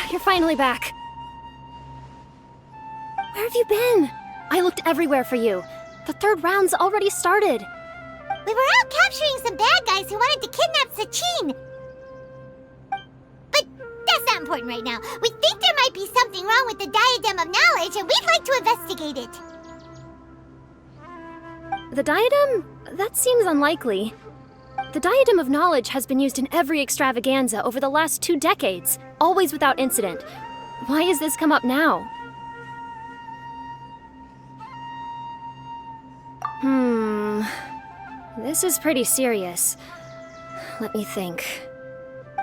You're finally back. Where have you been? I looked everywhere for you. The third round's already started. We were out capturing some bad guys who wanted to kidnap Sachin. But that's not important right now. We think there might be something wrong with the Diadem of Knowledge, and we'd like to investigate it. The Diadem? That seems unlikely. The Diadem of Knowledge has been used in every extravaganza over the last 2 decades, always without incident. Why has this come up now? This is pretty serious. Let me think.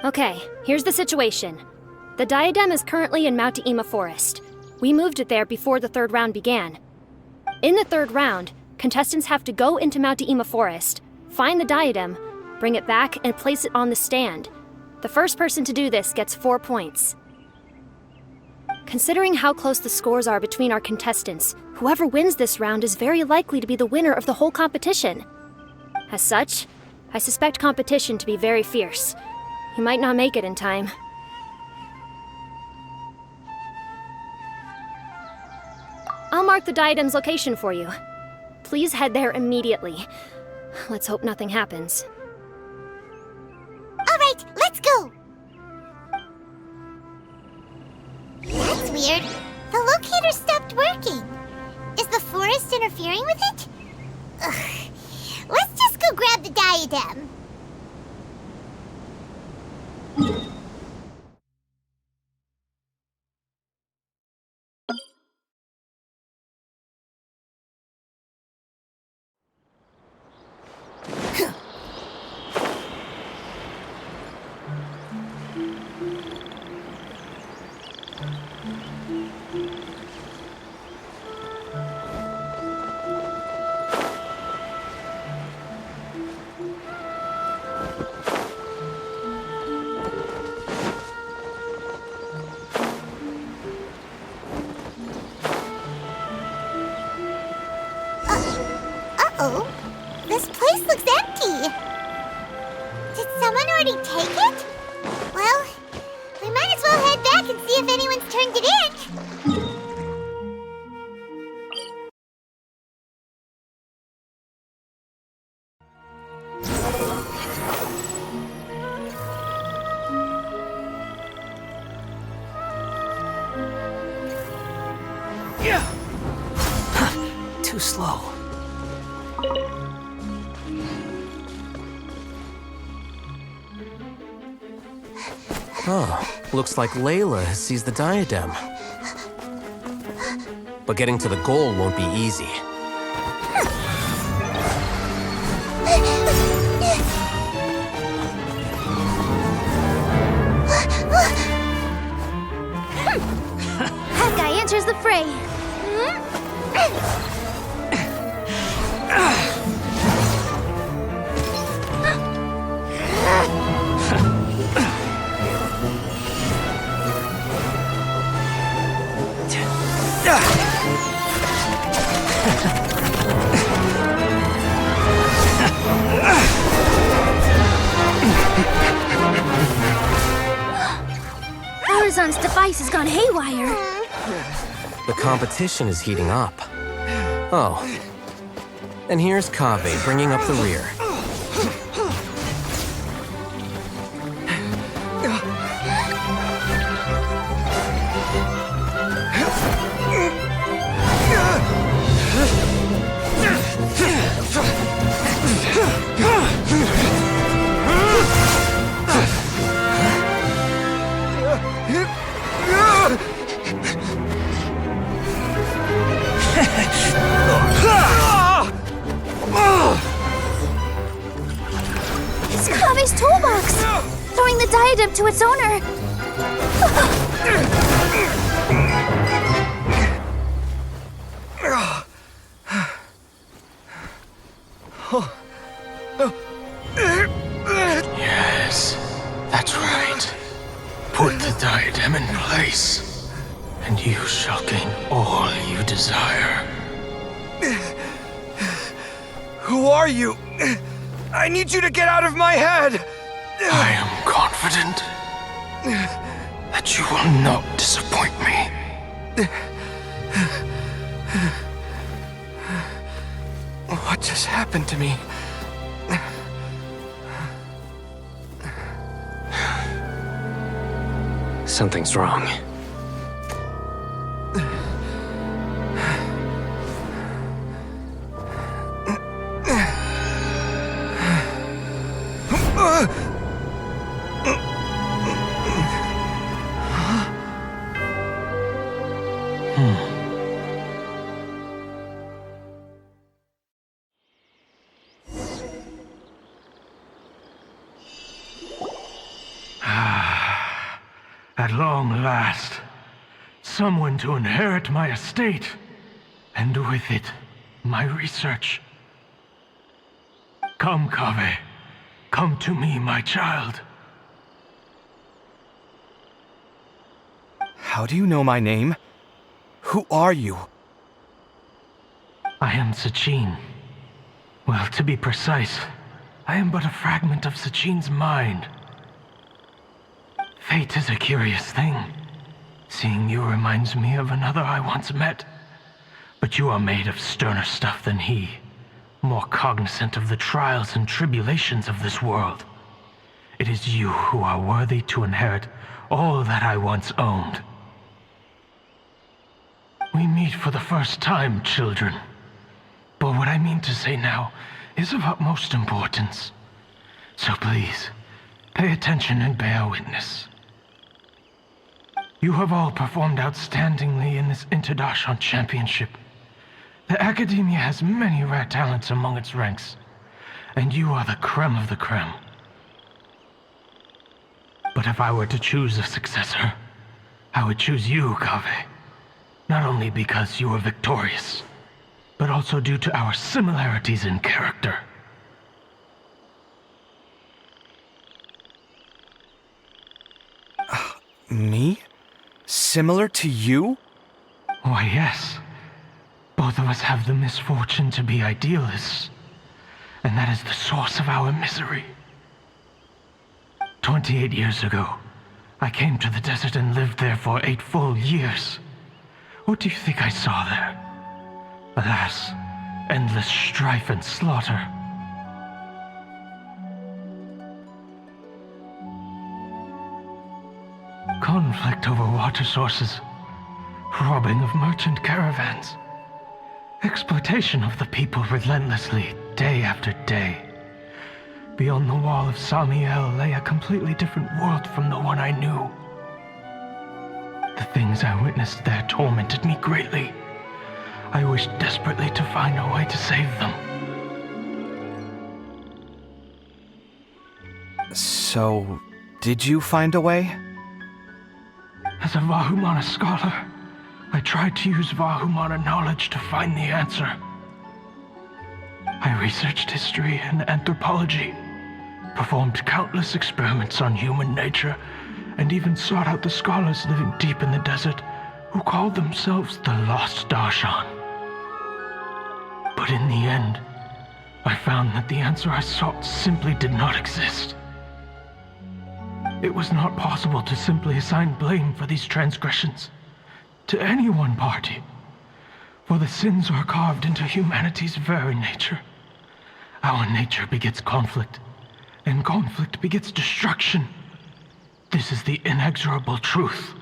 Okay, here's the situation. The Diadem is currently in Mount Ima Forest. We moved it there before the third round began. In the third round, contestants have to go into Mount Ima Forest, find the Diadem, bring it back, and place it on the stand. The first person to do this gets 4 points. Considering how close the scores are between our contestants, whoever wins this round is very likely to be the winner of the whole competition. As such, I suspect competition to be very fierce. You might not make it in time. I'll mark the Diadem's location for you. Please head there immediately. Let's hope nothing happens. All right, let's go! That's weird. The locator stopped working. Is the forest interfering with it? Ugh. Let's just go grab the Diadem. Uh-oh. This place looks empty. Did someone already take it? Well, we might as well head back and see if anyone's turned it in. Too slow. Oh, looks like Layla has seized the Diadem. But getting to the goal won't be easy. That guy enters the fray. Horizon's device has gone haywire. The competition is heating up. Oh. And here's Kaveh bringing up the rear. It's Kaveh's toolbox! Throwing the Diadem to its owner! and you shall gain all you desire. Who are you? I need you to get out of my head! I am confident that you will not disappoint me. What just happened to me? Something's wrong. At long last, someone to inherit my estate, and with it, my research. Come, Kaveh. Come to me, my child. How do you know my name? Who are you? I am Sachin. Well, to be precise, I am but a fragment of Sachin's mind. Fate is a curious thing. Seeing you reminds me of another I once met. But you are made of sterner stuff than he, more cognizant of the trials and tribulations of this world. It is you who are worthy to inherit all that I once owned. We meet for the first time, children. But what I mean to say now is of utmost importance. So please, pay attention and bear witness. You have all performed outstandingly in this Interdarshan Championship. The Academia has many rare talents among its ranks, and you are the creme of the creme. But if I were to choose a successor, I would choose you, Kaveh. Not only because you were victorious, but also due to our similarities in character. Me? Similar to you? Why, yes. Both of us have the misfortune to be idealists, and that is the source of our misery. 28 years ago, I came to the desert and lived there for 8 full years. What do you think I saw there? Alas, endless strife and slaughter. Conflict over water sources, robbing of merchant caravans, exploitation of the people relentlessly, day after day. Beyond the wall of Samiel lay a completely different world from the one I knew. The things I witnessed there tormented me greatly. I wished desperately to find a way to save them. So, did you find a way? As a Vahumana scholar, I tried to use Vahumana knowledge to find the answer. I researched history and anthropology, performed countless experiments on human nature, and even sought out the scholars living deep in the desert who called themselves the Lost Darshan. But in the end, I found that the answer I sought simply did not exist. It was not possible to simply assign blame for these transgressions to any one party, for the sins are carved into humanity's very nature. Our nature begets conflict, and conflict begets destruction. This is the inexorable truth.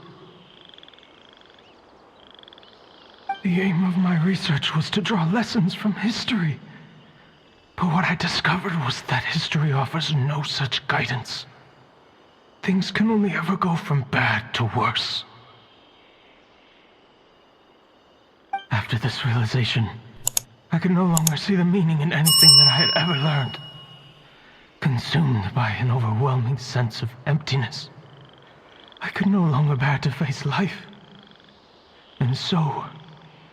The aim of my research was to draw lessons from history, but what I discovered was that history offers no such guidance. Things can only ever go from bad to worse. After this realization, I could no longer see the meaning in anything that I had ever learned. Consumed by an overwhelming sense of emptiness, I could no longer bear to face life. And so,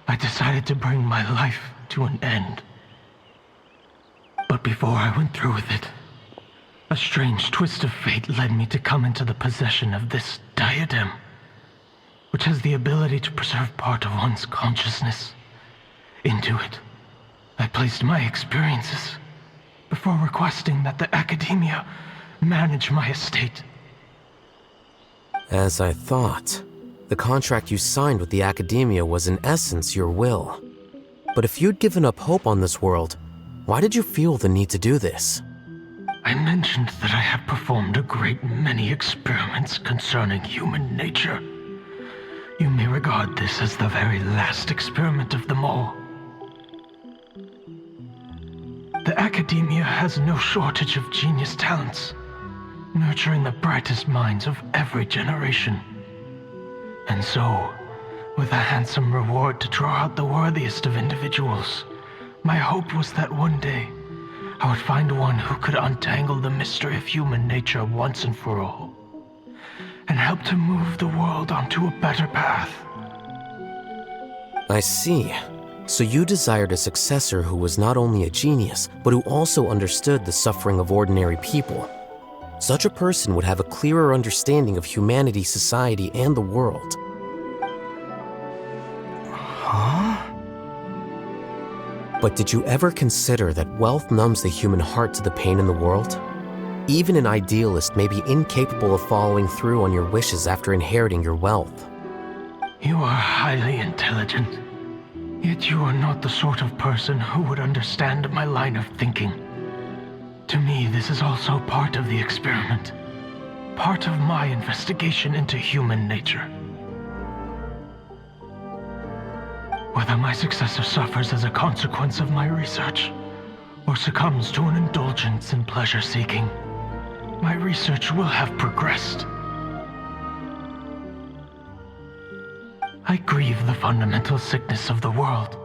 I decided to bring my life to an end. But before I went through with it, a strange twist of fate led me to come into the possession of this diadem. which has the ability to preserve part of one's consciousness. Into it, I placed my experiences before requesting that the academia manage my estate. As I thought, the contract you signed with the academia was in essence your will. But if you'd given up hope on this world, why did you feel the need to do this? I mentioned that I have performed a great many experiments concerning human nature. You may regard this as the very last experiment of them all. The academia has no shortage of genius talents, nurturing the brightest minds of every generation. And so, with a handsome reward to draw out the worthiest of individuals, my hope was that one day I would find one who could untangle the mystery of human nature once and for all, and help to move the world onto a better path. I see. So you desired a successor who was not only a genius, but who also understood the suffering of ordinary people. Such a person would have a clearer understanding of humanity, society, and the world. Huh? But did you ever consider that wealth numbs the human heart to the pain in the world? Even an idealist may be incapable of following through on your wishes after inheriting your wealth. You are highly intelligent, yet you are not the sort of person who would understand my line of thinking. To me, this is also part of the experiment, part of my investigation into human nature. Whether my successor suffers as a consequence of my research, or succumbs to an indulgence in pleasure-seeking, my research will have progressed. I grieve the fundamental sickness of the world.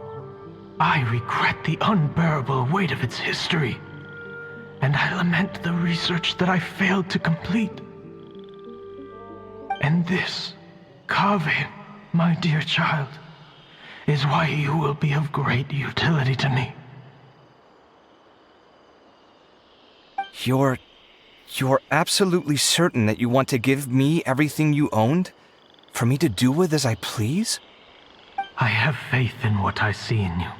I regret the unbearable weight of its history, and I lament the research that I failed to complete. And this, Kaveh, my dear child, is why you will be of great utility to me. You're absolutely certain that you want to give me everything you owned? For me to do with as I please? I have faith in what I see in you.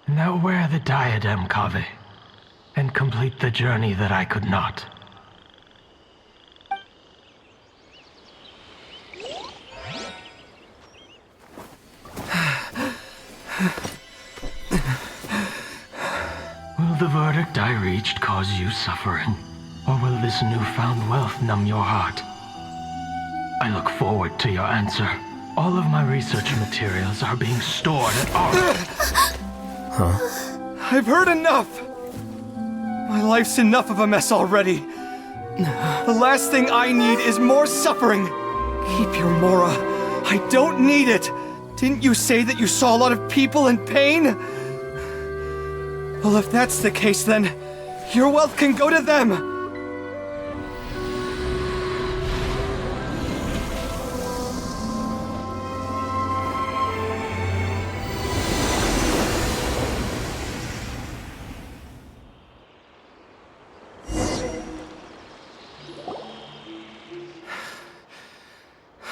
Now wear the diadem, Kaveh, and complete the journey that I could not. Will the verdict I reached cause you suffering, or will this newfound wealth numb your heart? I look forward to your answer. All of my research materials are being stored at our... I've heard enough! My life's enough of a mess already. The last thing I need is more suffering. Keep your Mora. I don't need it. Didn't you say that you saw a lot of people in pain? Well, if that's the case, then your wealth can go to them.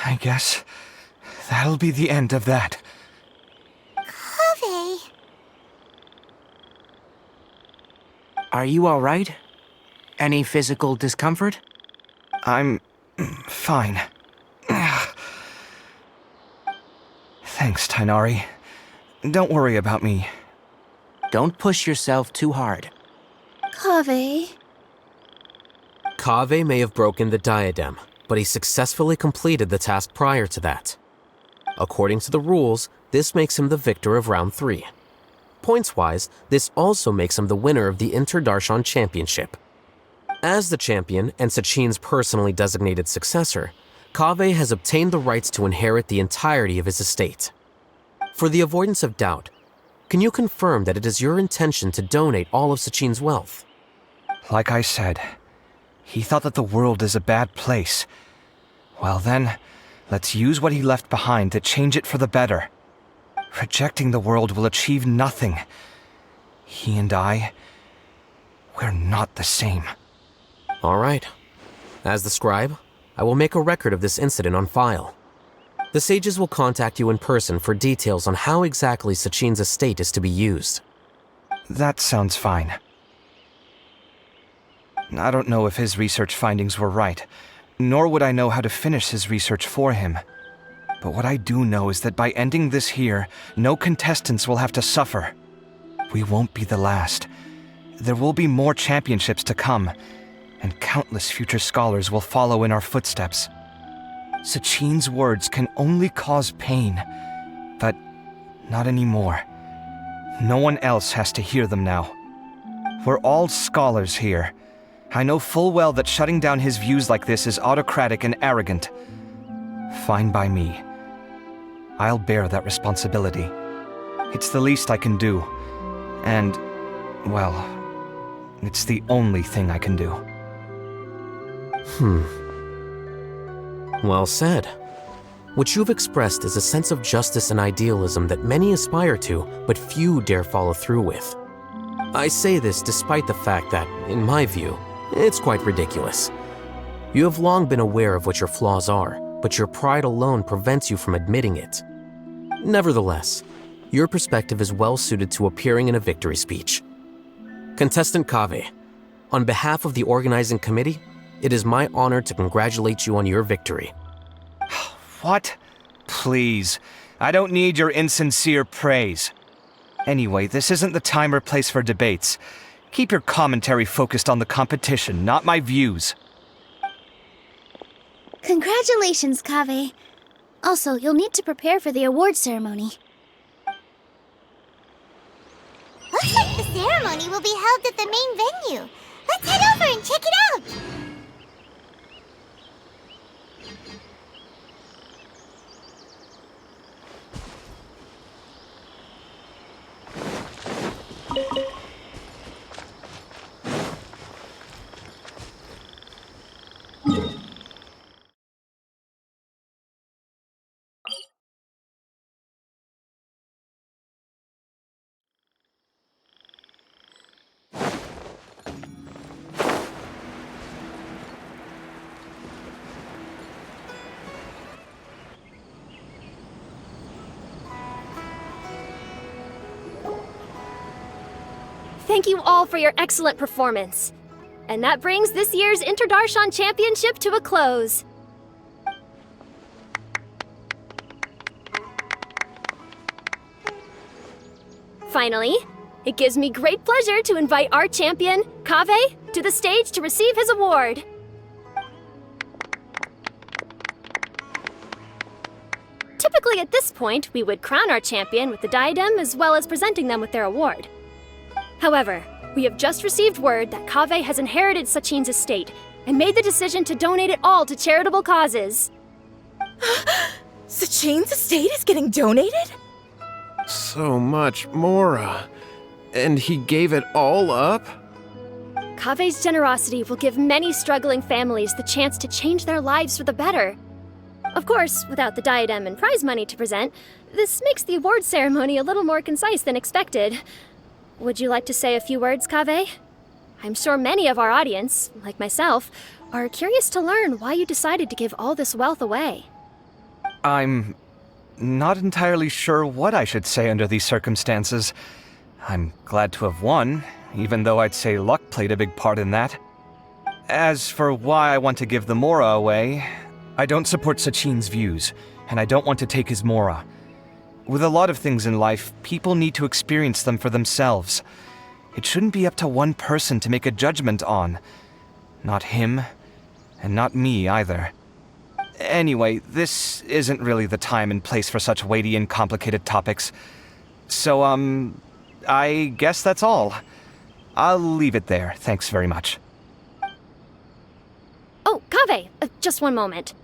I guess that'll be the end of that. Kaveh. Are you all right? Any physical discomfort? I'm fine. Thanks, Tainari. Don't worry about me. Don't push yourself too hard. Kaveh. Kaveh may have broken the diadem, but he successfully completed the task prior to that. According to the rules, this makes him the victor of round 3. Points-wise, this also makes him the winner of the Inter-Darshan Championship. As the champion and Sachin's personally designated successor, Kaveh has obtained the rights to inherit the entirety of his estate. For the avoidance of doubt, can you confirm that it is your intention to donate all of Sachin's wealth? Like I said, he thought that the world is a bad place. Well then, let's use what he left behind to change it for the better. Rejecting the world will achieve nothing. He and I, we're not the same. All right. As the scribe, I will make a record of this incident on file. The sages will contact you in person for details on how exactly Sachin's estate is to be used. That sounds fine. I don't know if his research findings were right, nor would I know how to finish his research for him. But what I do know is that by ending this here, no contestants will have to suffer. We won't be the last. There will be more championships to come, and countless future scholars will follow in our footsteps. Sachin's words can only cause pain, but not anymore. No one else has to hear them now. We're all scholars here. I know full well that shutting down his views like this is autocratic and arrogant. Fine by me. I'll bear that responsibility. It's the least I can do. And, well, it's the only thing I can do. Well said. What you've expressed is a sense of justice and idealism that many aspire to, but few dare follow through with. I say this despite the fact that, in my view, it's quite ridiculous. You have long been aware of what your flaws are, but your pride alone prevents you from admitting it. Nevertheless, your perspective is well suited to appearing in a victory speech. Contestant Kaveh, on behalf of the organizing committee, it is my honor to congratulate you on your victory. What? Please. I don't need your insincere praise. Anyway, this isn't the time or place for debates. Keep your commentary focused on the competition, not my views. Congratulations, Kaveh. Also, you'll need to prepare for the award ceremony. Looks like the ceremony will be held at the main venue. Let's head over and check it out! Thank you all for your excellent performance. And that brings this year's Interdarshan Championship to a close. Finally, it gives me great pleasure to invite our champion, Kaveh, to the stage to receive his award. Typically at this point, we would crown our champion with the diadem as well as presenting them with their award. However, we have just received word that Kaveh has inherited Sachin's estate and made the decision to donate it all to charitable causes. Sachin's estate is getting donated? So much, Mora. And he gave it all up? Kaveh's generosity will give many struggling families the chance to change their lives for the better. Of course, without the diadem and prize money to present, this makes the award ceremony a little more concise than expected. Would you like to say a few words, Kaveh? I'm sure many of our audience, like myself, are curious to learn why you decided to give all this wealth away. I'm not entirely sure what I should say under these circumstances. I'm glad to have won, even though I'd say luck played a big part in that. As for why I want to give the Mora away, I don't support Sachin's views, and I don't want to take his Mora. With a lot of things in life, people need to experience them for themselves. It shouldn't be up to one person to make a judgment on. Not him, and not me either. Anyway, this isn't really the time and place for such weighty and complicated topics. So, I guess that's all. I'll leave it there, thanks very much. Oh, Kaveh, just one moment.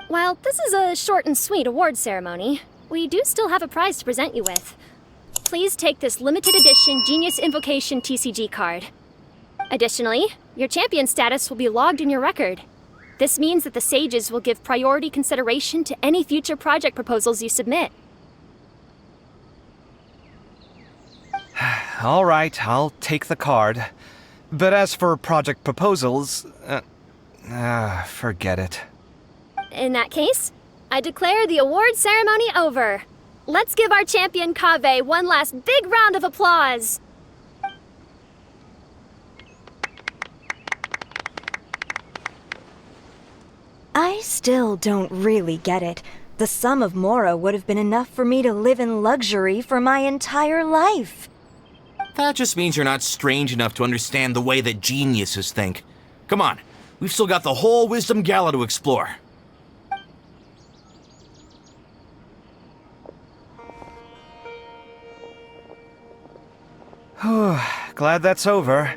While this is a short and sweet award ceremony, we do still have a prize to present you with. Please take this limited edition Genius Invocation TCG card. Additionally, your champion status will be logged in your record. This means that the sages will give priority consideration to any future project proposals you submit. All right, I'll take the card. But as for project proposals, forget it. In that case, I declare the award ceremony over. Let's give our champion Kaveh one last big round of applause. I still don't really get it. The sum of Mora would have been enough for me to live in luxury for my entire life. That just means you're not strange enough to understand the way that geniuses think. Come on, we've still got the whole Wisdom Gala to explore. Glad that's over.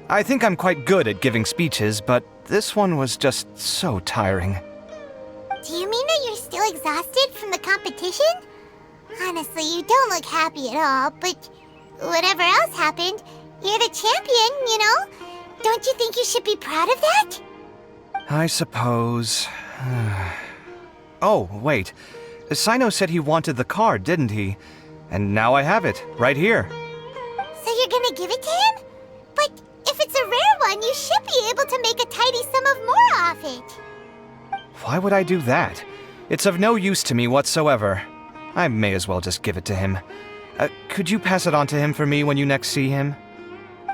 I think I'm quite good at giving speeches, but this one was just so tiring. Do you mean that you're still exhausted from the competition? Honestly, you don't look happy at all, but whatever else happened, you're the champion, you know? Don't you think you should be proud of that? I suppose. Oh, wait. Sino said he wanted the card, didn't he? And now I have it, right here. So you're gonna give it to him? But if it's a rare one, you should be able to make a tidy sum of more off it. Why would I do that? It's of no use to me whatsoever. I may as well just give it to him. Could you pass it on to him for me when you next see him?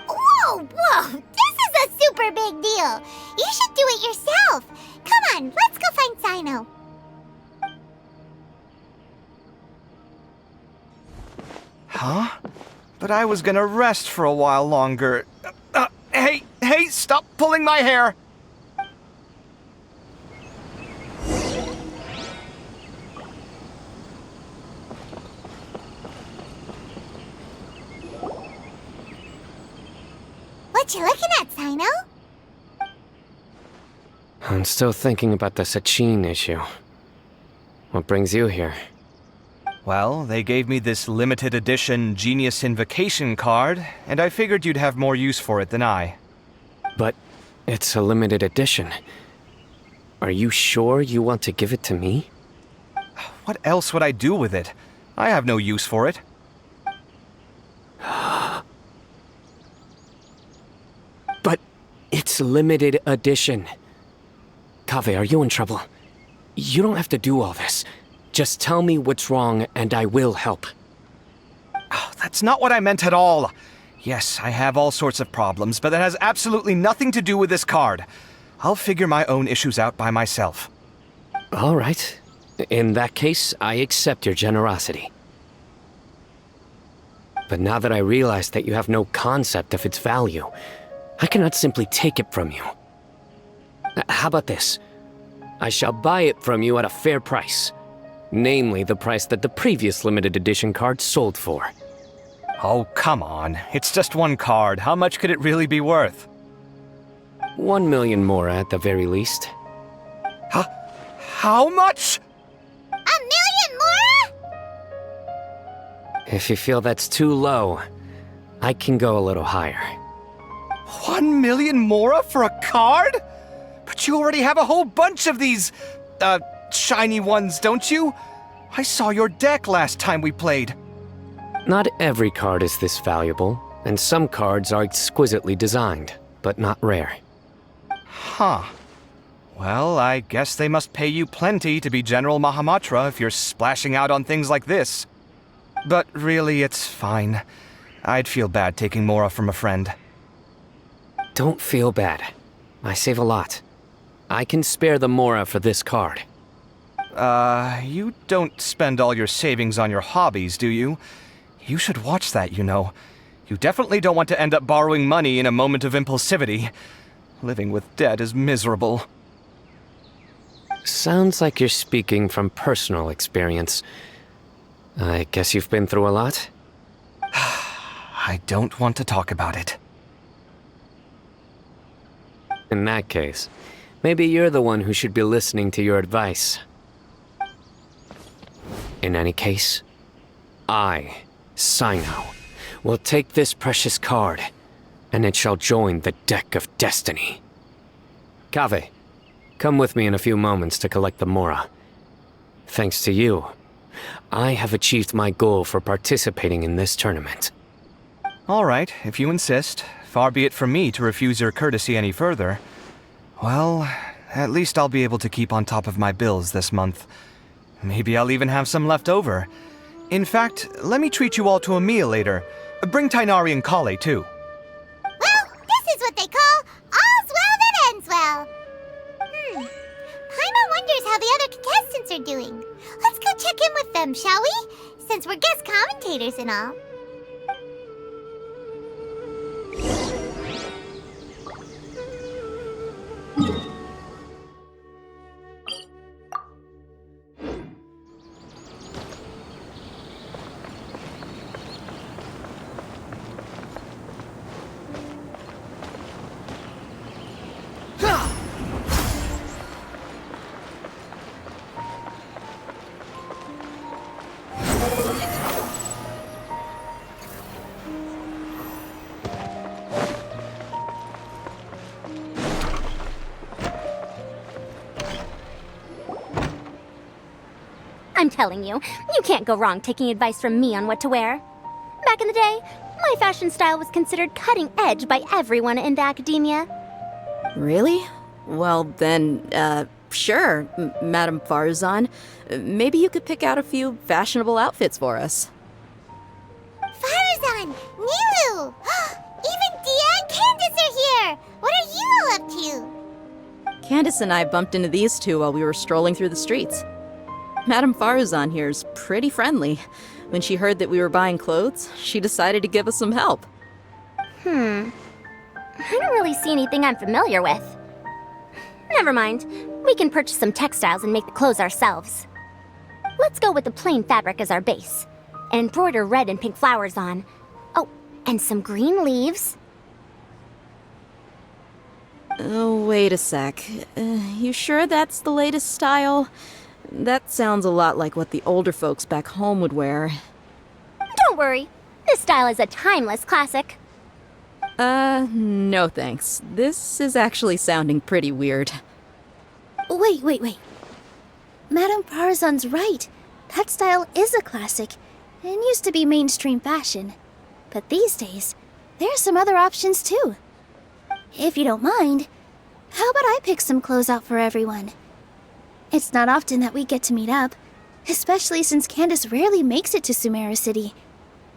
Whoa! This is a super big deal! You should do it yourself! Come on, let's go find Sino. Huh? But I was gonna rest for a while longer. Hey, stop pulling my hair! What you looking at, Sino? I'm still thinking about the Sachin issue. What brings you here? Well, they gave me this limited edition Genius Invocation card, and I figured you'd have more use for it than I. But it's a limited edition. Are you sure you want to give it to me? What else would I do with it? I have no use for it. But it's limited edition. Kaveh, are you in trouble? You don't have to do all this. Just tell me what's wrong and I will help. Oh, that's not what I meant at all. Yes, I have all sorts of problems, but that has absolutely nothing to do with this card. I'll figure my own issues out by myself. All right. In that case, I accept your generosity. But now that I realize that you have no concept of its value, I cannot simply take it from you. How about this? I shall buy it from you at a fair price. Namely, the price that the previous limited edition card sold for. Oh, come on. It's just one card. How much could it really be worth? 1 million more at the very least. Huh? How much? 1 million more? If you feel that's too low, I can go a little higher. 1 million mora for a card? But you already have a whole bunch of these, shiny ones, don't you? I saw your deck last time we played. Not every card is this valuable, and some cards are exquisitely designed, but not rare. Huh. Well, I guess they must pay you plenty to be General Mahamatra if you're splashing out on things like this. But really, it's fine. I'd feel bad taking mora from a friend. Don't feel bad. I save a lot. I can spare the mora for this card. You don't spend all your savings on your hobbies, do you? You should watch that, you know. You definitely don't want to end up borrowing money in a moment of impulsivity. Living with debt is miserable. Sounds like you're speaking from personal experience. I guess you've been through a lot? I don't want to talk about it. In that case, maybe you're the one who should be listening to your advice. In any case, I, Sino, will take this precious card, and it shall join the deck of destiny. Kaveh, come with me in a few moments to collect the mora. Thanks to you, I have achieved my goal for participating in this tournament. All right, if you insist. Far be it from me to refuse your courtesy any further. Well, At least I'll be able to keep on top of my bills this month. Maybe I'll even have some left over. In fact, let me treat you all to a meal later. Bring Tainari and Kale, too. Well, this is what they call all's well that ends well. Paimon wonders how the other contestants are doing. Let's go check in with them, shall we? Since we're guest commentators and all. I'm telling you, you can't go wrong taking advice from me on what to wear. Back in the day, my fashion style was considered cutting edge by everyone in the academia. Really? Well, then, sure, Madame Farzan. Maybe you could pick out a few fashionable outfits for us. Farzan! Nilu! Even Dia and Candace are here! What are you all up to? Candace and I bumped into these two while we were strolling through the streets. Madame Farzan here's pretty friendly. When she heard that we were buying clothes, she decided to give us some help. I don't really see anything I'm familiar with. Never mind. We can purchase some textiles and make the clothes ourselves. Let's go with the plain fabric as our base. And embroider red and pink flowers on. Oh, and some green leaves. Oh, wait a sec. You sure that's the latest style? That sounds a lot like what the older folks back home would wear. Don't worry. This style is a timeless classic. No thanks. This is actually sounding pretty weird. Wait. Madame Farzan's right. That style is a classic and used to be mainstream fashion. But these days, there are some other options too. If you don't mind, how about I pick some clothes out for everyone? It's not often that we get to meet up, especially since Candace rarely makes it to Sumeru City.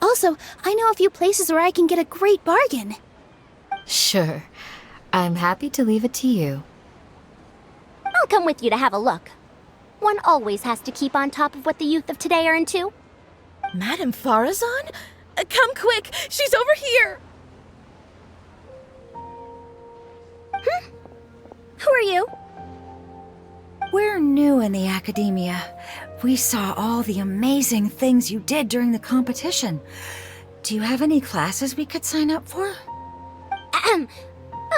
Also, I know a few places where I can get a great bargain. Sure. I'm happy to leave it to you. I'll come with you to have a look. One always has to keep on top of what the youth of today are into. Madame Farazan? Come quick! She's over here! Who are you? We're new in the academia. We saw all the amazing things you did during the competition. Do you have any classes we could sign up for?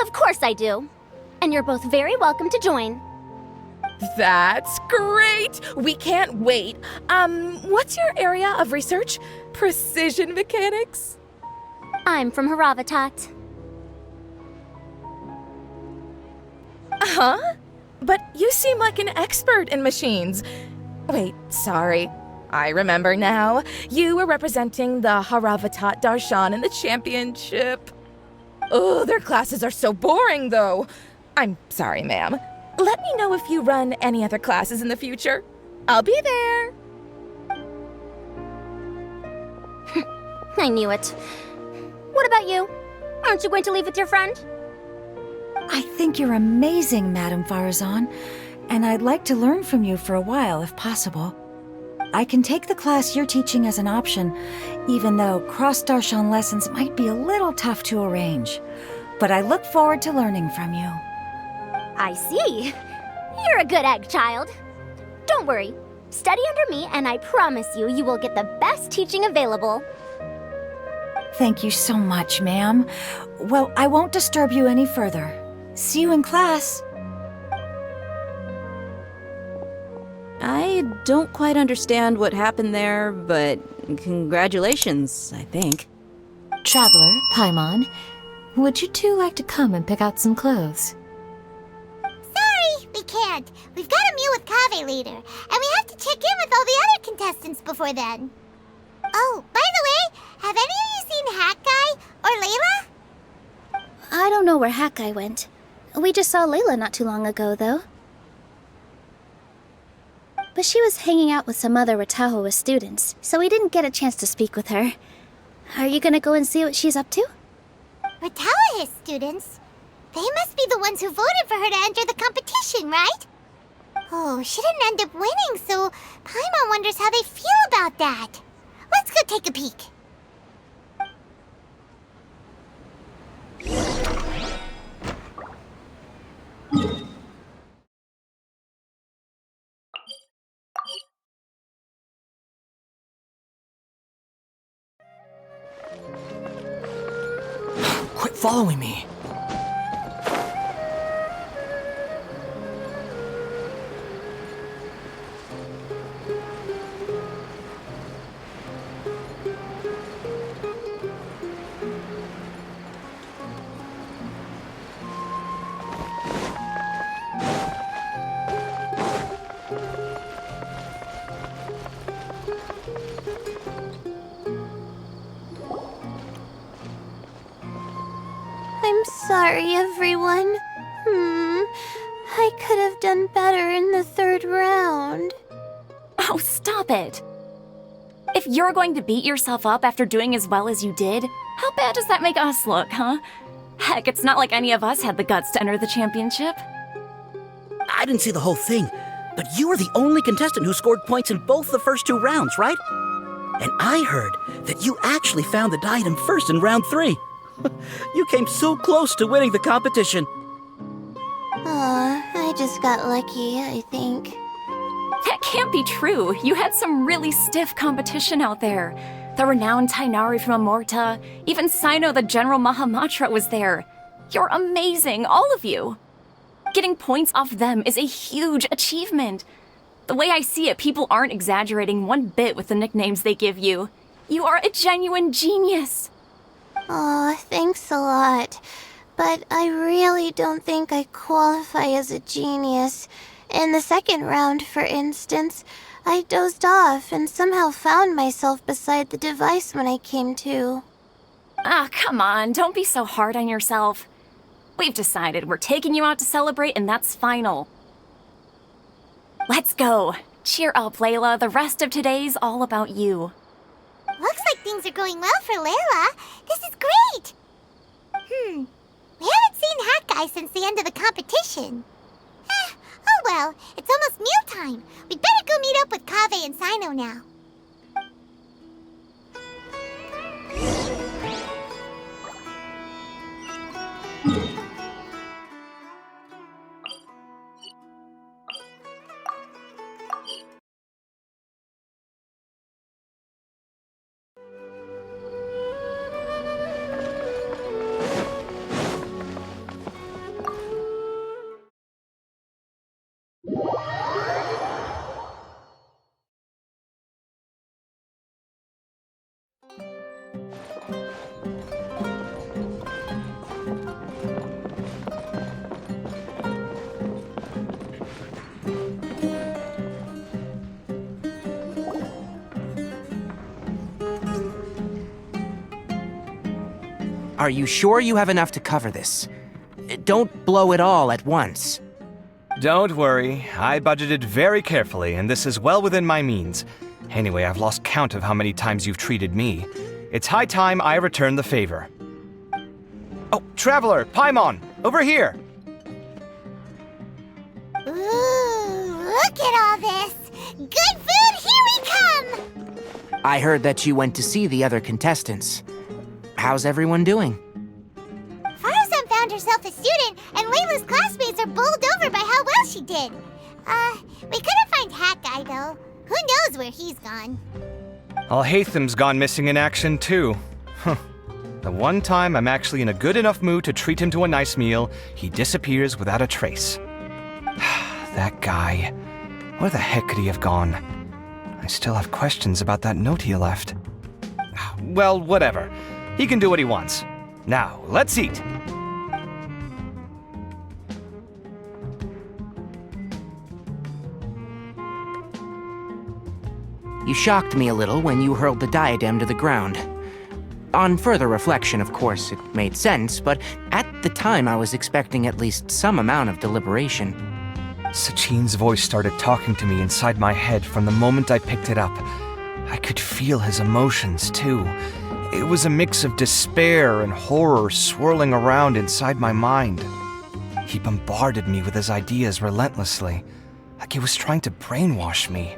Of course I do. And you're both very welcome to join. That's great! We can't wait. What's your area of research? Precision mechanics? I'm from Haravatat. Huh? But you seem like an expert in machines. Wait, sorry. I remember now. You were representing the Haravatat Darshan in the championship. Oh, their classes are so boring, though. I'm sorry, ma'am. Let me know if you run any other classes in the future. I'll be there. I knew it. What about you? Aren't you going to leave with your friend? I think you're amazing, Madame Farazan, and I'd like to learn from you for a while if possible. I can take the class you're teaching as an option, even though cross-Darshan lessons might be a little tough to arrange. But I look forward to learning from you. I see. You're a good egg, child. Don't worry. Study under me, and I promise you, you will get the best teaching available. Thank you so much, ma'am. Well, I won't disturb you any further. See you in class. I don't quite understand what happened there, but congratulations, I think. Traveler, Paimon, would you two like to come and pick out some clothes? Sorry, we can't. We've got a meal with Kaveh later, and we have to check in with all the other contestants before then. Oh, by the way, have any of you seen Hat Guy or Layla? I don't know where Hat Guy went. We just saw Layla not too long ago, though. But she was hanging out with some other Ratahoa students, so we didn't get a chance to speak with her. Are you gonna go and see what she's up to? Ratahoa students? They must be the ones who voted for her to enter the competition, right? Oh, she didn't end up winning, so Paimon wonders how they feel about that. Let's go take a peek. Quit following me. I'm sorry, everyone. I could have done better in the third round. Oh, stop it! If you're going to beat yourself up after doing as well as you did, how bad does that make us look, huh? Heck, it's not like any of us had the guts to enter the championship. I didn't see the whole thing, but you were the only contestant who scored points in both the first 2 rounds, right? And I heard that you actually found the diadem first in round 3. You came so close to winning the competition. Aw, I just got lucky, I think. That can't be true. You had some really stiff competition out there. The renowned Tainari from Amorta, even Sino the General Mahamatra was there. You're amazing, all of you. Getting points off them is a huge achievement. The way I see it, people aren't exaggerating one bit with the nicknames they give you. You are a genuine genius. Aw, thanks a lot. But I really don't think I qualify as a genius. In the second round, for instance, I dozed off and somehow found myself beside the device when I came to. Ah, come on, don't be so hard on yourself. We've decided we're taking you out to celebrate, and that's final. Let's go. Cheer up, Layla. The rest of today's all about you. Looks like things are going well for Layla. This is great! We haven't seen Hat Guy since the end of the competition. Oh well, it's almost mealtime. We'd better go meet up with Kaveh and Sino now. Are you sure you have enough to cover this? Don't blow it all at once. Don't worry, I budgeted very carefully, and this is well within my means. Anyway, I've lost count of how many times you've treated me. It's high time I return the favor. Oh, Traveler, Paimon, over here! Ooh, look at all this! Good food, here we come! I heard that you went to see the other contestants. How's everyone doing? Faruzan found herself a student, and Layla's classmates are bowled over by how well she did. We couldn't find Hat Guy, though. Who knows where he's gone? Al-Haytham's gone missing in action, too. The one time I'm actually in a good enough mood to treat him to a nice meal, he disappears without a trace. That guy. Where the heck could he have gone? I still have questions about that note he left. Well, whatever. He can do what he wants. Now, let's eat. You shocked me a little when you hurled the diadem to the ground. On further reflection, of course, it made sense, but at the time I was expecting at least some amount of deliberation. Sachin's voice started talking to me inside my head from the moment I picked it up. I could feel his emotions, too. It was a mix of despair and horror swirling around inside my mind. He bombarded me with his ideas relentlessly, like he was trying to brainwash me.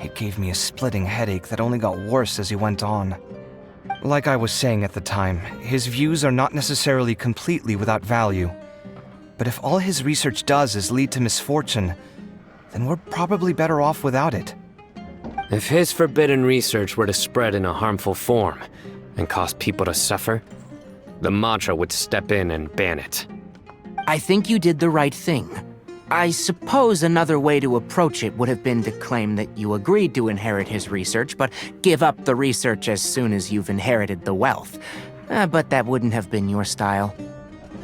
It gave me a splitting headache that only got worse as he went on. Like I was saying at the time, his views are not necessarily completely without value. But if all his research does is lead to misfortune, then we're probably better off without it. If his forbidden research were to spread in a harmful form and cause people to suffer, the Matra would step in and ban it. I think you did the right thing. I suppose another way to approach it would have been to claim that you agreed to inherit his research, but give up the research as soon as you've inherited the wealth. But that wouldn't have been your style.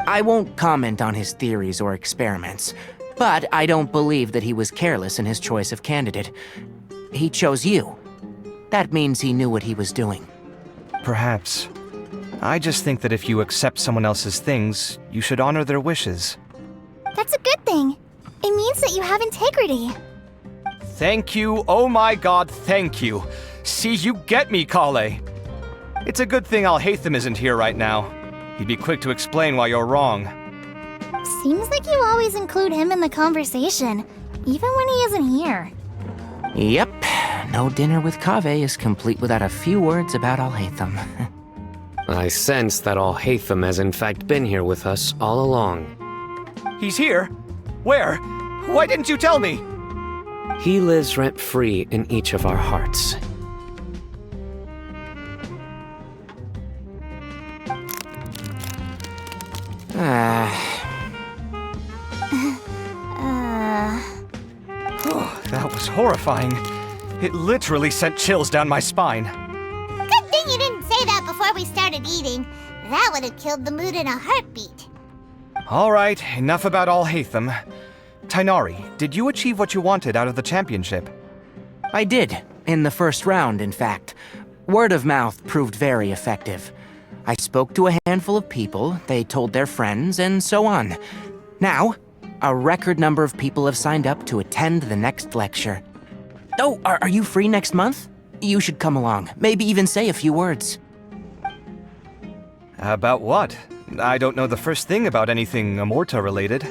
I won't comment on his theories or experiments, but I don't believe that he was careless in his choice of candidate. He chose you. That means he knew what he was doing. Perhaps. I just think that if you accept someone else's things, you should honor their wishes. That's a good thing. It means that you have integrity. Thank you, oh my god, thank you. See, you get me, Kale. It's a good thing Alhaitham isn't here right now. He'd be quick to explain why you're wrong. Seems like you always include him in the conversation, even when he isn't here. Yep, no dinner with Kaveh is complete without a few words about Alhaitham. I sense that Alhaitham has in fact been here with us all along. He's here? Where? Why didn't you tell me? He lives rent-free in each of our hearts. That was horrifying. It literally sent chills down my spine. Good thing you didn't say that before we started eating. That would have killed the mood in a heartbeat. All right, enough about Alhaitham. Tainari, did you achieve what you wanted out of the championship? I did, in the first round, in fact. Word of mouth proved very effective. I spoke to a handful of people, they told their friends, and so on. Now, a record number of people have signed up to attend the next lecture. Oh, are you free next month? You should come along, maybe even say a few words. About what? I don't know the first thing about anything Amorta-related.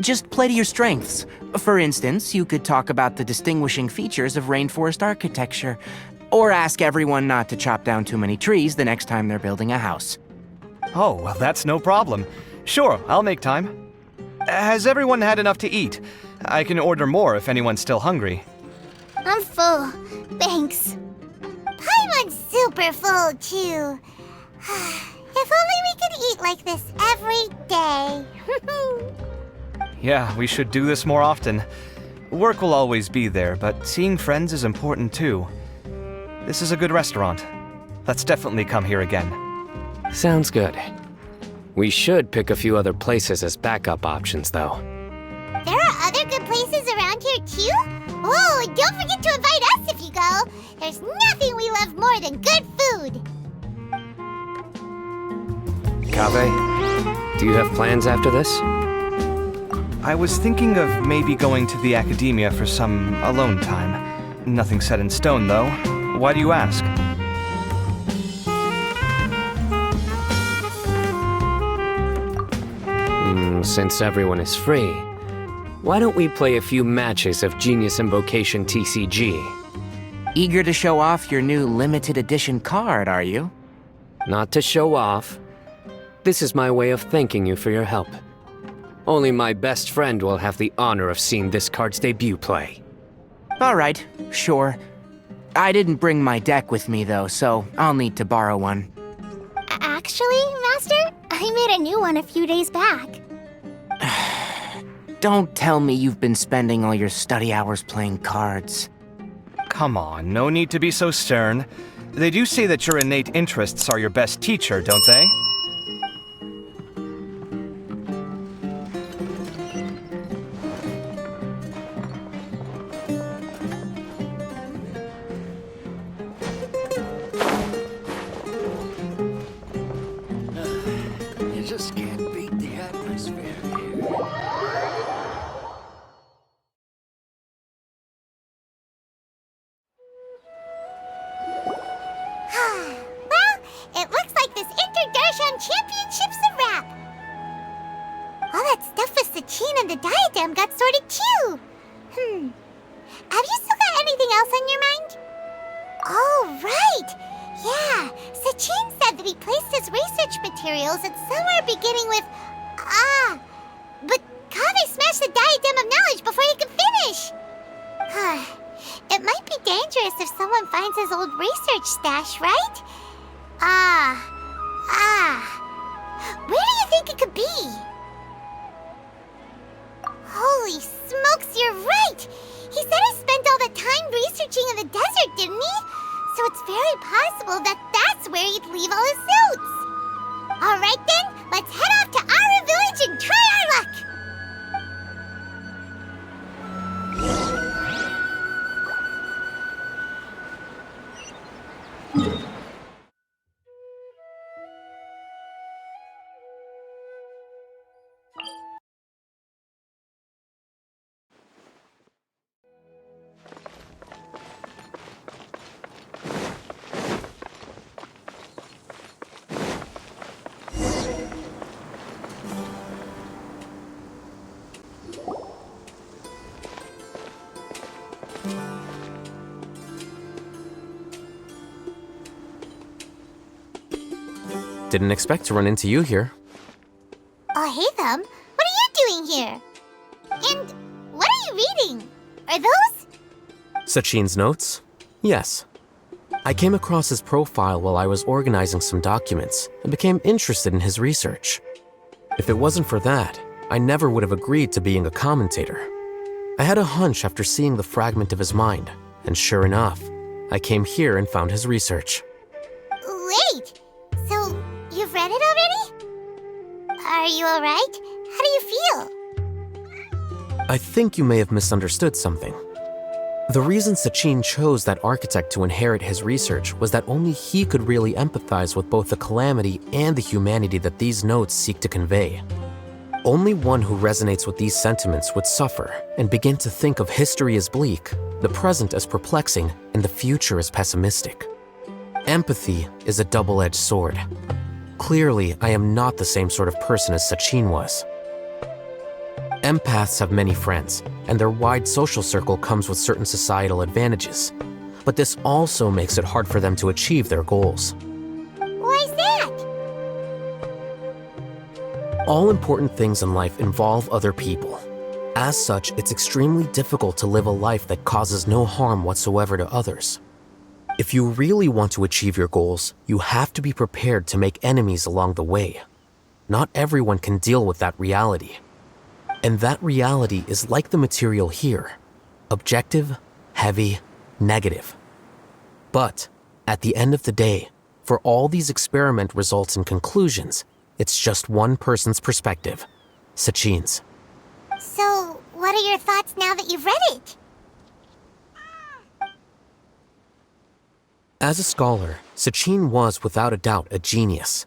Just play to your strengths. For instance, you could talk about the distinguishing features of rainforest architecture, or ask everyone not to chop down too many trees the next time they're building a house. Oh, well, that's no problem. Sure, I'll make time. Has everyone had enough to eat? I can order more if anyone's still hungry. I'm full. Thanks. Paimon's super full, too. If only we could eat like this every day. Yeah, we should do this more often. Work will always be there, but seeing friends is important too. This is a good restaurant. Let's definitely come here again. Sounds good. We should pick a few other places as backup options, though. There are other good places around here, too? Oh, and don't forget to invite us if you go. There's nothing we love more than good food. Kaveh, do you have plans after this? I was thinking of maybe going to the academia for some alone time. Nothing set in stone, though. Why do you ask? Since everyone is free, why don't we play a few matches of Genius Invocation TCG? Eager to show off your new limited edition card, are you? Not to show off. This is my way of thanking you for your help. Only my best friend will have the honor of seeing this card's debut play. All right, sure. I didn't bring my deck with me, though, so I'll need to borrow one. Actually, Master, I made a new one a few days back. Don't tell me you've been spending all your study hours playing cards. Come on, no need to be so stern. They do say that your innate interests are your best teacher, don't they? and the diadem got sorted too. Have you still got anything else on your mind? Oh, right. Yeah, Sachin said that he placed his research materials at somewhere beginning with but Kaveh smashed the diadem of knowledge before he could finish. It might be dangerous if someone finds his old research stash, right? Where do you think it could be? Holy smokes, you're right! He said he spent all the time researching in the desert, didn't he? So it's very possible that that's where he'd leave all his notes. Alright then, let's head off to Aru Village and try our luck! Didn't expect to run into you here. Oh, hey, Thumb. What are you doing here? And what are you reading? Are those? Sachin's notes? Yes. I came across his profile while I was organizing some documents and became interested in his research. If it wasn't for that, I never would have agreed to being a commentator. I had a hunch after seeing the fragment of his mind, and sure enough, I came here and found his research. Wait! So, you've read it already? Are you alright? How do you feel? I think you may have misunderstood something. The reason Sachin chose that architect to inherit his research was that only he could really empathize with both the calamity and the humanity that these notes seek to convey. Only one who resonates with these sentiments would suffer and begin to think of history as bleak, the present as perplexing, and the future as pessimistic. Empathy is a double-edged sword. Clearly, I am not the same sort of person as Sachin was. Empaths have many friends, and their wide social circle comes with certain societal advantages. But this also makes it hard for them to achieve their goals. Why's that? All important things in life involve other people. As such, it's extremely difficult to live a life that causes no harm whatsoever to others. If you really want to achieve your goals, you have to be prepared to make enemies along the way. Not everyone can deal with that reality. And that reality is like the material here. Objective, heavy, negative. But, at the end of the day, for all these experiment results and conclusions, it's just one person's perspective, Sachin's. So, what are your thoughts now that you've read it? As a scholar, Sachin was without a doubt a genius.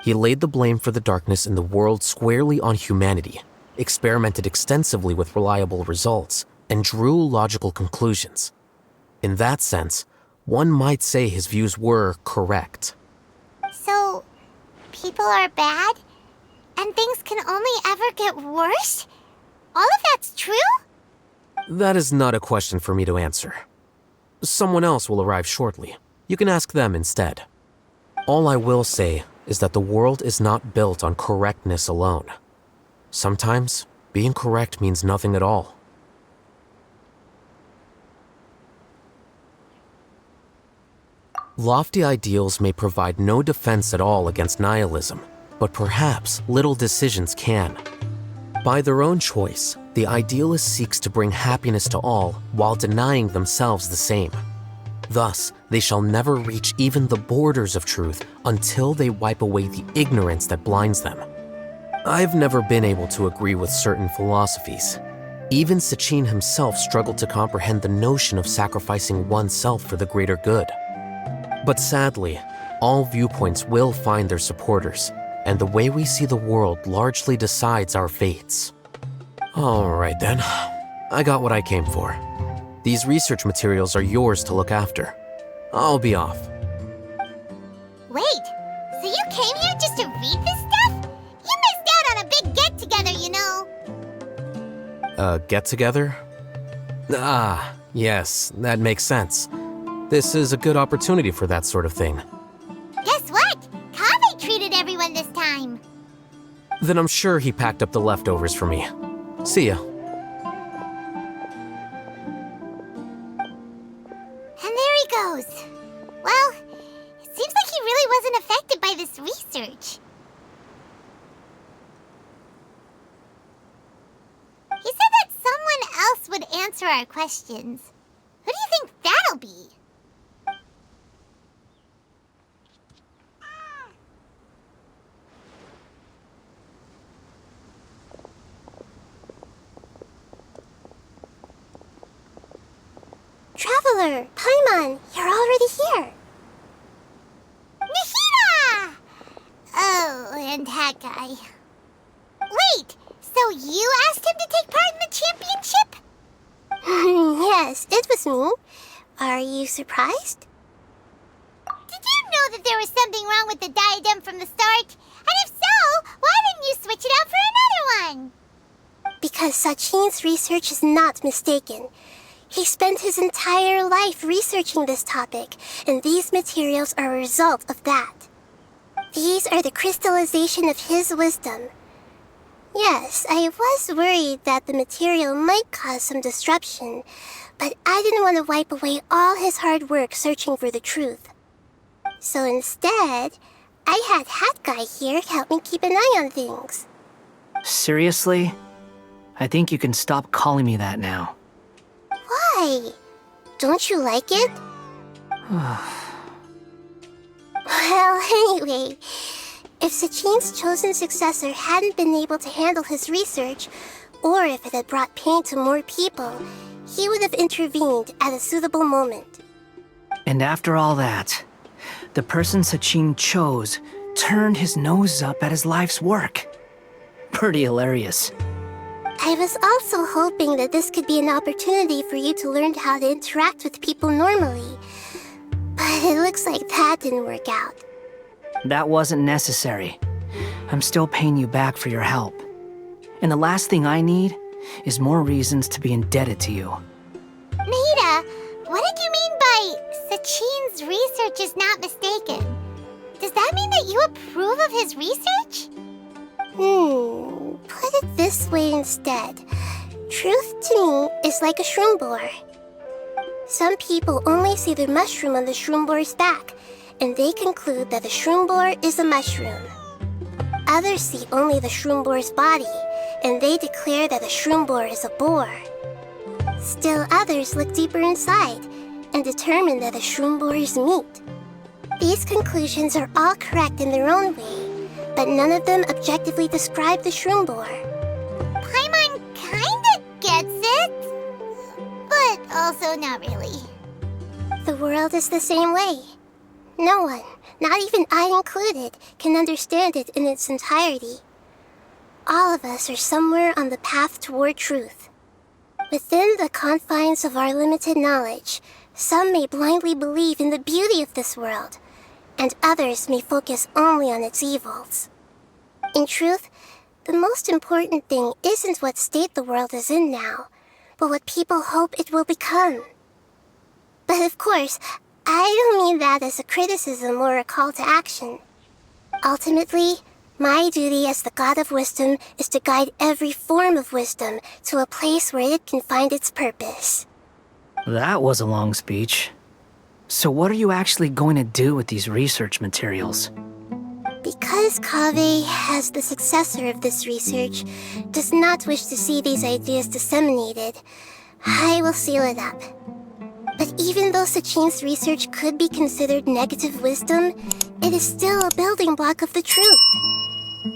He laid the blame for the darkness in the world squarely on humanity, experimented extensively with reliable results, and drew logical conclusions. In that sense, one might say his views were correct. So, people are bad? And things can only ever get worse? All of that's true? That is not a question for me to answer. Someone else will arrive shortly. You can ask them instead. All I will say is that the world is not built on correctness alone. Sometimes, being correct means nothing at all. Lofty ideals may provide no defense at all against nihilism, but perhaps little decisions can. By their own choice, the idealist seeks to bring happiness to all while denying themselves the same. Thus, they shall never reach even the borders of truth until they wipe away the ignorance that blinds them. I've never been able to agree with certain philosophies. Even Sachin himself struggled to comprehend the notion of sacrificing oneself for the greater good. But sadly, all viewpoints will find their supporters, and the way we see the world largely decides our fates. Alright then, I got what I came for. These research materials are yours to look after. I'll be off. Wait, so you came here just to read this stuff? You missed out on a big get-together, you know. A get-together? Ah, yes, that makes sense. This is a good opportunity for that sort of thing. Guess what? Kaveh treated everyone this time. Then I'm sure he packed up the leftovers for me. See ya. And there he goes. Well, it seems like he really wasn't affected by this research. He said that someone else would answer our questions. Who do you think that'll be? Traveler, Paimon, you're already here. Nahida! Oh, and that guy. Wait, so you asked him to take part in the championship? Yes, it was me. Are you surprised? Did you know that there was something wrong with the diadem from the start? And if so, why didn't you switch it out for another one? Because Sachin's research is not mistaken. He spent his entire life researching this topic, and these materials are a result of that. These are the crystallization of his wisdom. Yes, I was worried that the material might cause some disruption, but I didn't want to wipe away all his hard work searching for the truth. So instead, I had Hat Guy here help me keep an eye on things. Seriously? I think you can stop calling me that now. Why? Don't you like it? Well, anyway, if Sachin's chosen successor hadn't been able to handle his research, or if it had brought pain to more people, he would have intervened at a suitable moment. And after all that, the person Sachin chose turned his nose up at his life's work. Pretty hilarious. I was also hoping that this could be an opportunity for you to learn how to interact with people normally. But it looks like that didn't work out. That wasn't necessary. I'm still paying you back for your help. And the last thing I need is more reasons to be indebted to you. Nahida, what did you mean by Sachin's research is not mistaken? Does that mean that you approve of his research? Put it this way instead. Truth to me is like a shroom boar. Some people only see the mushroom on the shroom boar's back, and they conclude that the shroom boar is a mushroom. Others see only the shroom boar's body, and they declare that the shroom boar is a boar. Still others look deeper inside, and determine that the shroom boar is meat. These conclusions are all correct in their own way, but none of them objectively describe the shroom boar. Paimon kinda gets it, but also not really. The world is the same way. No one, not even I included, can understand it in its entirety. All of us are somewhere on the path toward truth. Within the confines of our limited knowledge, some may blindly believe in the beauty of this world, and others may focus only on its evils. In truth, the most important thing isn't what state the world is in now, but what people hope it will become. But of course, I don't mean that as a criticism or a call to action. Ultimately, my duty as the God of Wisdom is to guide every form of wisdom to a place where it can find its purpose. That was a long speech. So what are you actually going to do with these research materials? Because Kaveh, as the successor of this research, does not wish to see these ideas disseminated, I will seal it up. But even though Sachin's research could be considered negative wisdom, it is still a building block of the truth.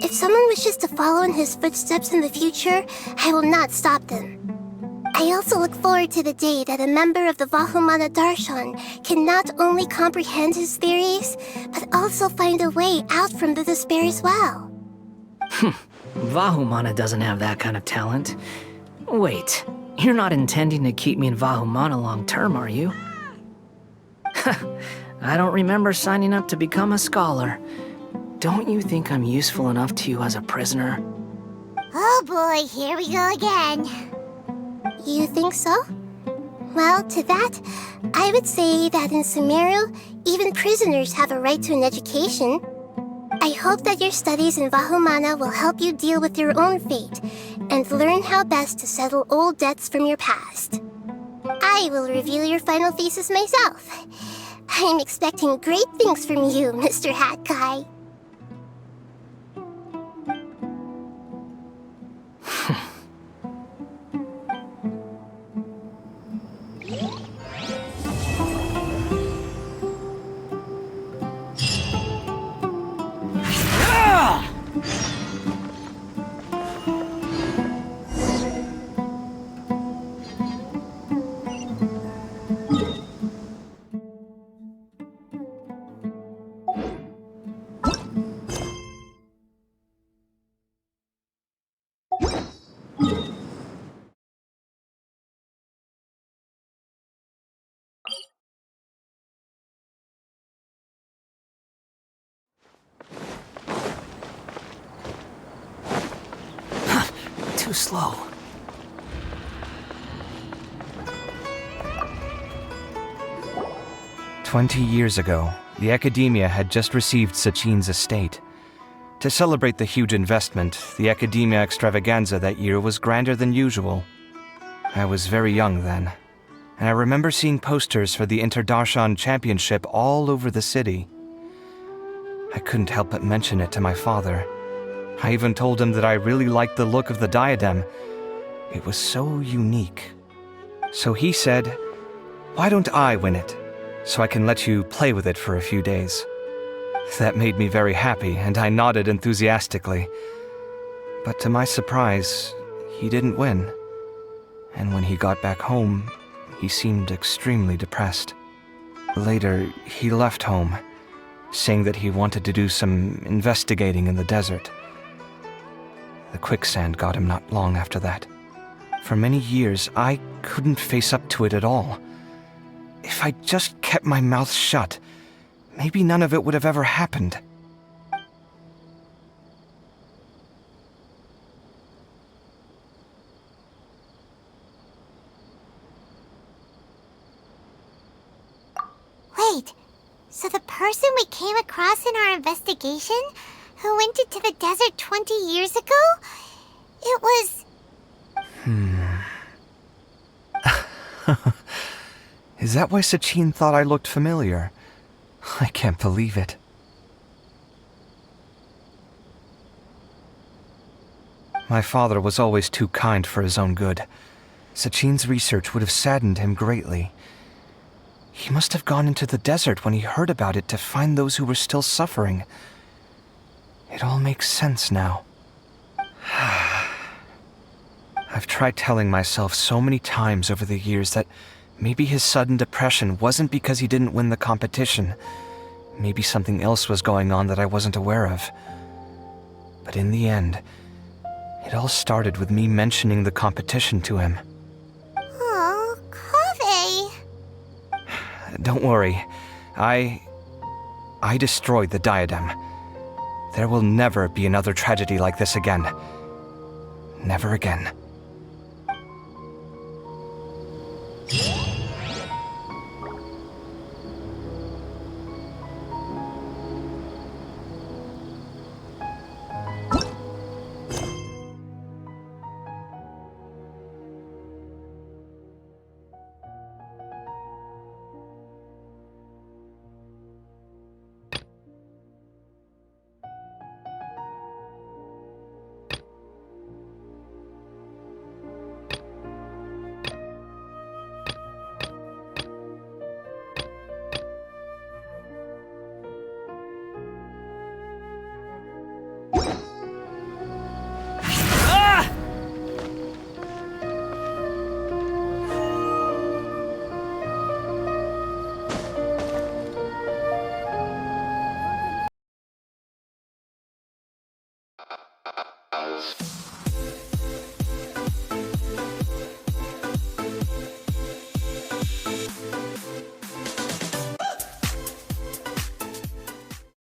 If someone wishes to follow in his footsteps in the future, I will not stop them. I also look forward to the day that a member of the Vahumana Darshan can not only comprehend his theories, but also find a way out from the despair as well. Vahumana doesn't have that kind of talent. Wait, you're not intending to keep me in Vahumana long term, are you? I don't remember signing up to become a scholar. Don't you think I'm useful enough to you as a prisoner? Oh boy, here we go again. You think so? Well, to that, I would say that in Sumeru, even prisoners have a right to an education. I hope that your studies in Vahumana will help you deal with your own fate and learn how best to settle old debts from your past. I will review your final thesis myself. I'm expecting great things from you, Mr. Hat Guy. Too slow. "20 years ago, the Academia had just received Sachin's estate. To celebrate the huge investment, the Academia extravaganza that year was grander than usual. I was very young then, and I remember seeing posters for the Interdarshan Championship all over the city. I couldn't help but mention it to my father. I even told him that I really liked the look of the diadem. It was so unique. So he said, "Why don't I win it, so I can let you play with it for a few days?" That made me very happy, and I nodded enthusiastically. But to my surprise, he didn't win. And when he got back home, he seemed extremely depressed. Later, he left home, saying that he wanted to do some investigating in the desert. The quicksand got him not long after that. For many years, I couldn't face up to it at all. If I just kept my mouth shut, maybe none of it would have ever happened. Wait, so the person we came across in our investigation, who went into the desert 20 years ago, it was... Is that why Sachin thought I looked familiar? I can't believe it. My father was always too kind for his own good. Sachin's research would have saddened him greatly. He must have gone into the desert when he heard about it to find those who were still suffering. It all makes sense now. I've tried telling myself so many times over the years that maybe his sudden depression wasn't because he didn't win the competition. Maybe something else was going on that I wasn't aware of. But in the end, it all started with me mentioning the competition to him. Oh, Kaveh. Don't worry. I destroyed the diadem. There will never be another tragedy like this again. Never again.